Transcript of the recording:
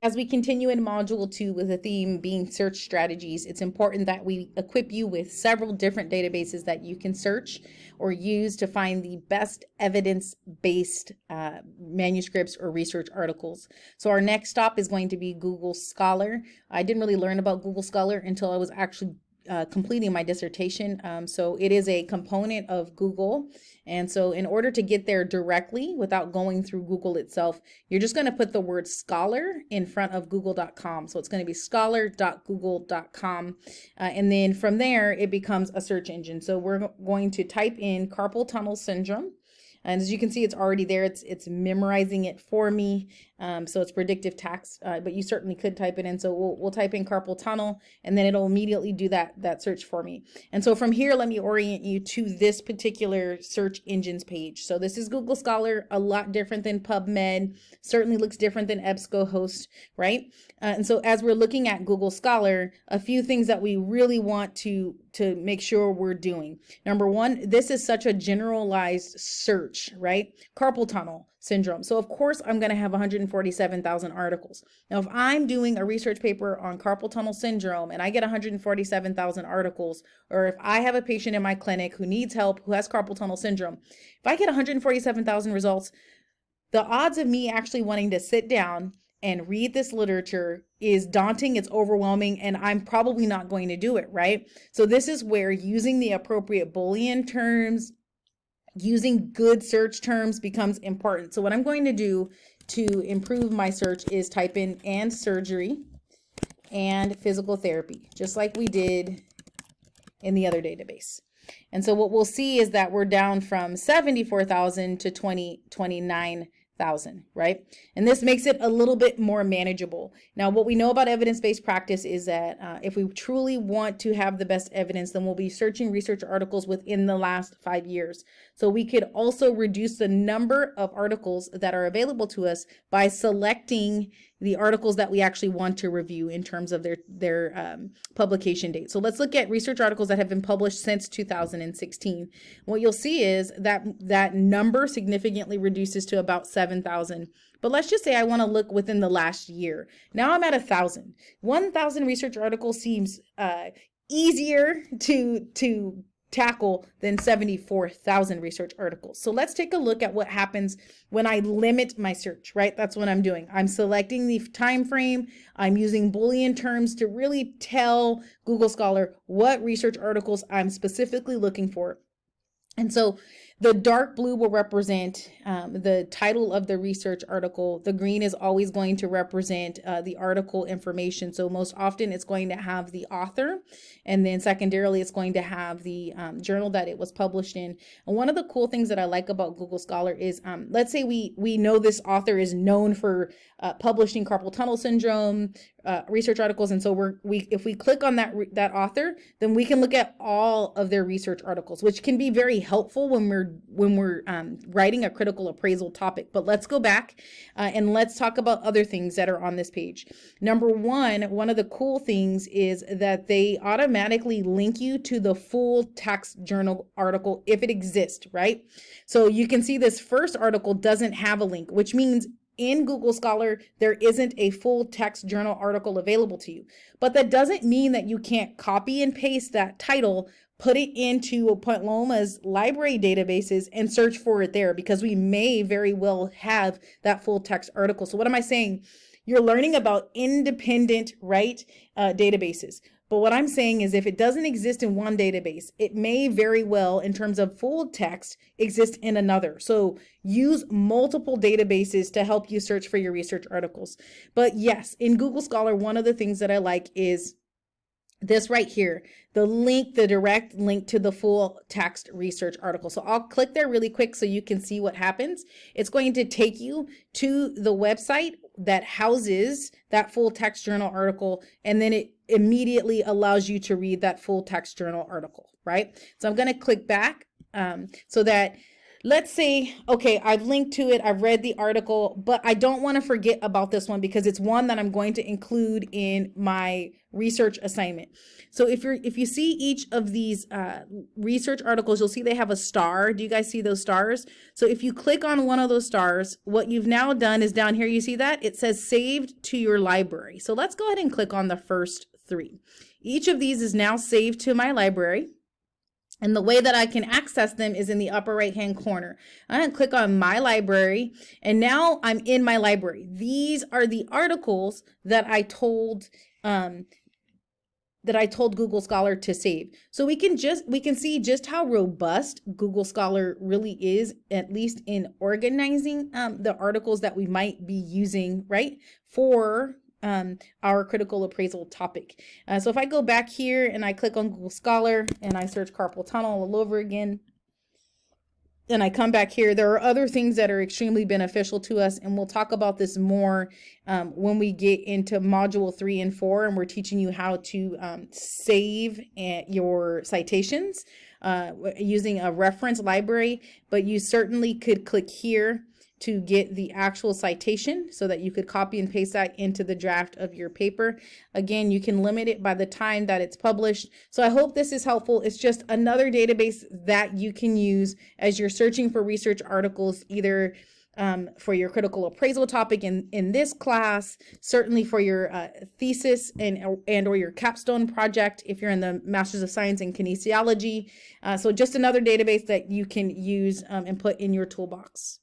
As we continue in Module 2 with the theme being search strategies, it's important that we equip you with several different databases that you can search or use to find the best evidence-based manuscripts or research articles. So our next stop is going to be Google Scholar. I didn't really learn about Google Scholar until I was actually completing my dissertation. So it is a component of Google. And so in order to get there directly without going through Google itself, you're just going to put the word scholar in front of google.com. So it's going to be scholar.google.com. And then from there, it becomes a search engine. So we're going to type in carpal tunnel syndrome. And as you can see, it's already there. It's memorizing it for me. So it's predictive text, but you certainly could type it in. So we'll type in carpal tunnel, and then it'll immediately do that search for me. And so from here, let me orient you to this particular search engines page. So this is Google Scholar, a lot different than PubMed, certainly looks different than EBSCOhost, right? And so as we're looking at Google Scholar, a few things that we really want to make sure we're doing. Number one, this is such a generalized search, right? Carpal tunnel syndrome. So of course I'm going to have 147,000 articles. Now, if I'm doing a research paper on carpal tunnel syndrome and I get 147,000 articles, or if I have a patient in my clinic who needs help, who has carpal tunnel syndrome, if I get 147,000 results, the odds of me actually wanting to sit down and read this literature is daunting, it's overwhelming, and I'm probably not going to do it, right? So this is where using the appropriate Boolean terms, using good search terms becomes important. So what I'm going to do to improve my search is type in and surgery and physical therapy, just like we did in the other database. And so what we'll see is that we're down from 74,000 to 29,000, right? And this makes it a little bit more manageable. Now, what we know about evidence-based practice is that if we truly want to have the best evidence, then we'll be searching research articles within the last 5 years. So we could also reduce the number of articles that are available to us by selecting the articles that we actually want to review in terms of their publication date. So let's look at research articles that have been published since 2016. What you'll see is that that number significantly reduces to about 7,000. But let's just say I want to look within the last year. Now I'm at 1,000. 1,000 research articles seems easier to tackle than 74,000 research articles. So let's take a look at what happens when I limit my search, right? That's what I'm doing. I'm selecting the time frame. I'm using Boolean terms to really tell Google Scholar what research articles I'm specifically looking for. And so the dark blue will represent the title of the research article. The green is always going to represent the article information. So most often it's going to have the author, and then secondarily it's going to have the journal that it was published in. And one of the cool things that I like about Google Scholar is, let's say we know this author is known for publishing carpal tunnel syndrome research articles, and so if we click on that author, then we can look at all of their research articles, which can be very helpful when we're writing a critical appraisal topic. But let's go back and let's talk about other things that are on this page. Number one of the cool things is that they automatically link you to the full text journal article if it exists, right? So you can see this first article doesn't have a link, which means in Google Scholar, there isn't a full text journal article available to you. But that doesn't mean that you can't copy and paste that title, put it into Paloma's library databases and search for it there, because we may very well have that full text article. So what am I saying? You're learning about independent, right, databases. But what I'm saying is if it doesn't exist in one database, it may very well, in terms of full text, exist in another. So use multiple databases to help you search for your research articles. But yes, in Google Scholar, one of the things that I like is this right here, the direct link to the full text research article. So I'll click there really quick so you can see what happens. It's going to take you to the website that houses that full text journal article, and then it immediately allows you to read that full text journal article, right? So I'm going to click back so that let's say, okay, I've linked to it, I've read the article, but I don't want to forget about this one because it's one that I'm going to include in my research assignment. So if you see each of these research articles, you'll see they have a star. Do you guys see those stars? So if you click on one of those stars, what you've now done is down here, you see that? It says saved to your library. So let's go ahead and click on the first 3. Each of these is now saved to my library. And the way that I can access them is in the upper right hand corner. I'm going to click on my library, and now I'm in my library. These are the articles that I told Google Scholar to save. So we can see just how robust Google Scholar really is, at least in organizing the articles that we might be using, right, for our critical appraisal topic. So if I go back here and I click on Google Scholar and I search carpal tunnel all over again, and I come back here, there are other things that are extremely beneficial to us, and we'll talk about this more when we get into module 3 and 4, and we're teaching you how to save your citations using a reference library. But you certainly could click here to get the actual citation so that you could copy and paste that into the draft of your paper. Again, you can limit it by the time that it's published. So I hope this is helpful. It's just another database that you can use as you're searching for research articles, either for your critical appraisal topic in this class, certainly for your thesis and or your capstone project if you're in the Masters of Science in Kinesiology. So just another database that you can use and put in your toolbox.